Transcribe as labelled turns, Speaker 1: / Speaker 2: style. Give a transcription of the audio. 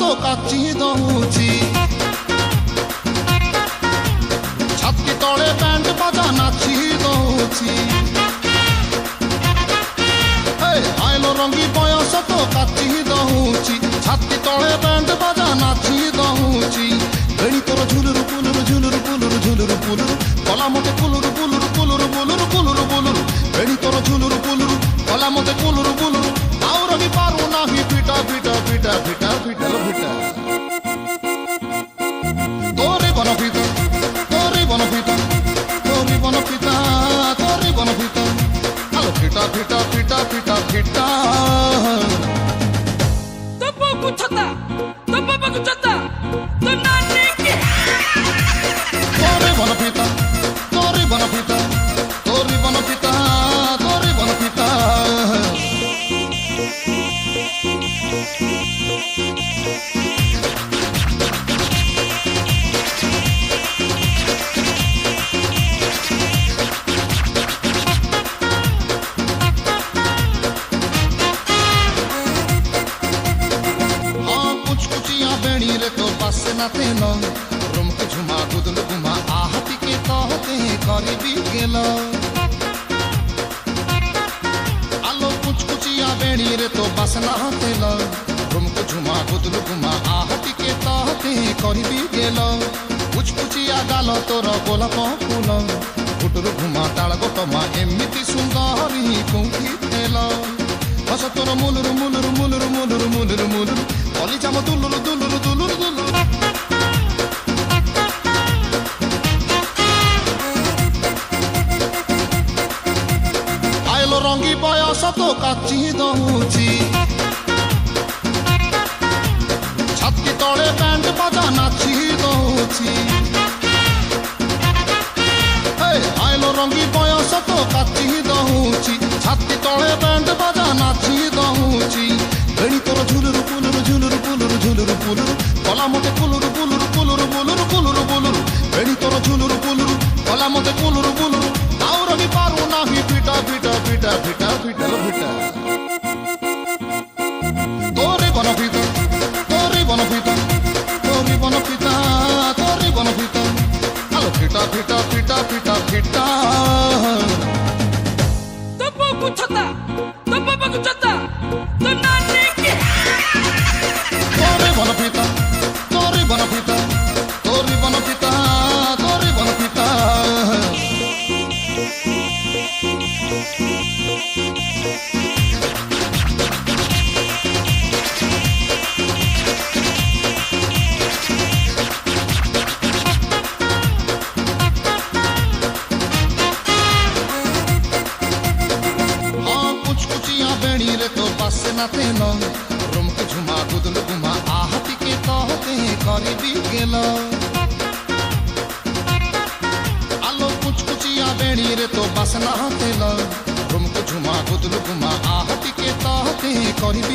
Speaker 1: তো কাচি দউছি ছাতি তলে ব্যান্ড বাজা নাচি দউছি আইলো রঙ্গি বয়স তো কাচি দউছি ছাতি তলে ব্যান্ড বাজা নাচি দউছি বেণী তোর ঝুলুরু পুলুরু ঝুলুরু পুলুরু ঝুলুরু পুলুরু কলা মতে কুলুরু পুলুরু পুলুরু পুলুরু পুলুরু পুলুরু বেণী তোর ঝুলুরু পুলুরু কলা মতে কুলুরু পুলুরু আর আমি পারু নাহি পিটা পিটা পিটা পিটা পিটা পিটা তোরে বনপিতা তোরে বনপিতা তোরে বনপিতা তোরে বনপিতা আলো পিটা পিটা পিটা পিটা পিটা
Speaker 2: তো বকু ছতা তো বাবাকু ছতা তো নানি কি
Speaker 1: তোরে বনপিতা তোরে বনপিতা তোরে বনপিতা তোরে বনপিতা बेणी रे तो पास ना तेल रुमक झुमा गुदल गुमा आहती के कहते करी भी गेल आलो कुचकुचिया बेणी रे तो पास ना तेल रुमक झुमा गुदल गुमा आहती के कहते करी भी गेल कुचकुचिया गाल तोर गोलाप फूल गुटुर घुमा ताल गोटमा एमिति सुंदरी कोठी तेल हस तोर मुलुरु मुलुरु मुलुरु मुलुरु मुलुरु मुलुरु अली जाम दुलुरु दुलुरु दुलुरु दुलुरु आइलो रंगी बयस तो काची दउची छाती तले बैंड बाजा नाची दउची आइलो रंगी बयस तो काची दउची छाती तले बैंड बाजा नाची दउची बेणी तोर झुलुरु पुलुरु झुलुरु पुलुरु झुलुरु पुलुरु कला मते पुलुरु पुलुरु पुलुरु पुलुरु पुलुरु पुलुरु बेणी तोर झुलुरु पुलुरु कला मते पुलुरु पुलुरु और भी पारू नाही पिटा पिटा पिटा पिटा पिटा पिटा तोरे बनपिता तोरे बनपिता तोरे बनपिता तोरे बनपिता आलो पिटा पिटा पिटा पिटा पिटा
Speaker 2: তো বকু ছতা তো বাবাকু ছতা তো নানি কি
Speaker 1: তোরে বনপিতা তোরে বনপিতা তোরে বনপিতা তোরে বনপিতা बेणी रे तो पास ना तेल रुमक झुमा गुदल गुमा आहती के कहते करी भी गेल आलो कुचकुचिया बेणी रे तो पास ना तेल रुमक झुमा गुदल गुमा आहती के कहते करी भी